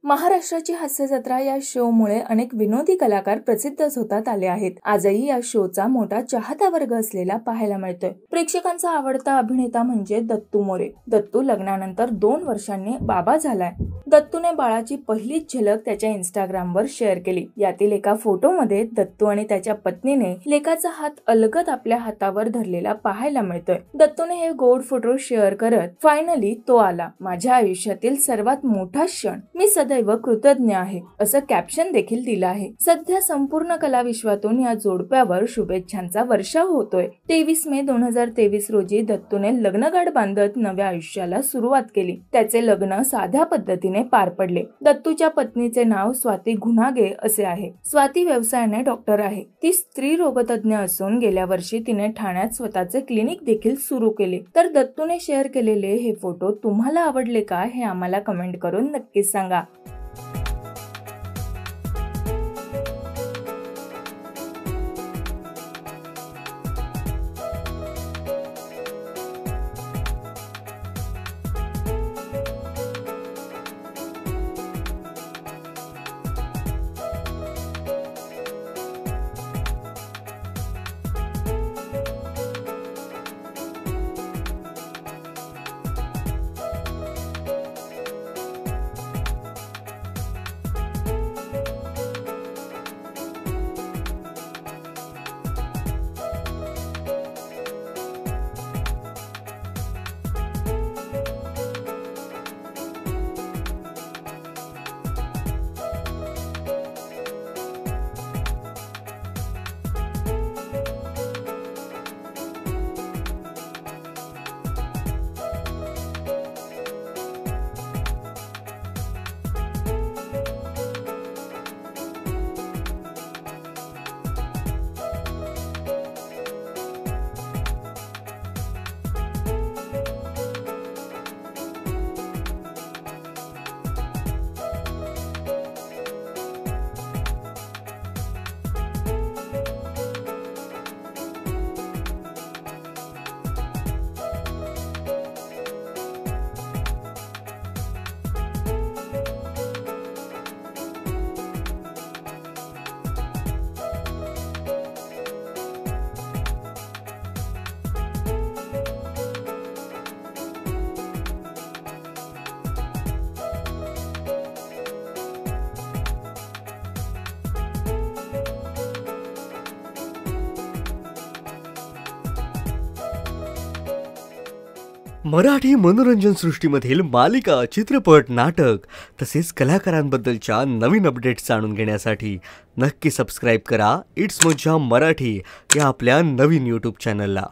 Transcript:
महाराष्ट्राची हास्य जत्रा या शो मुळे अनेक विनोदी कलाकार प्रसिद्धच होतात आले आहेत। आजही या शोचा मोठा चाहता वर्ग असलेला पाहायला मिळतोय। प्रेक्षकांचा आवडता अभिनेता म्हणजे दत्तू मोरे। दत्तू लग्नानंतर 2 वर्षांनी बाबा झालाय। दत्तूने बाळाची पहिलीच झलक त्याच्या इंस्टाग्रामवर शेअर केली। यातील एका फोटोमध्ये दत्तू आणि त्याच्या पत्नीने लेकाचा हात अलगद आपल्या हातावर धरलेला पाहायला मिळतोय। दत्तूने हे गोड फोटो शेअर करत फायनली तो आला, माझ्या आयुष्यातील सर्वात मोठा क्षण, मी सदैव कृतज्ञ आहे असं कॅप्शन देखील दिलं आहे। सध्या संपूर्ण कला विश्वातून या जोडप्यावर शुभेच्छांचा वर्षाव होतोय। 23 मे 2023 रोजी दत्तूने लग्नगाठ बांधत नव्या आयुष्याला सुरुवात केली। त्याचे लग्न साध्या पद्धतीने पार पडले। दत्तूच्या पत्नीचे नाव स्वाती गुणागे असे आहे। स्वाती व्यवसायाने डॉक्टर आहे। ती स्त्री रोगतज्ञ असून गेल्या वर्षी तिने ठाण्यात स्वतःचे क्लिनिक देखील सुरू केले। तर दत्तूने शेअर केलेले हे फोटो तुम्हाला आवडले का हे आम्हाला कमेंट करून नक्कीच सांगा। मराठी मनोरंजन सृष्टीमधील मालिका, चित्रपट, नाटक तसेच कलाकारांबद्दलच्या नवीन अपडेट्स जाणून घेण्यासाठी नक्की सबस्क्राइब करा इट्स मज्जा मराठी या आपल्या नवीन YouTube चॅनलला।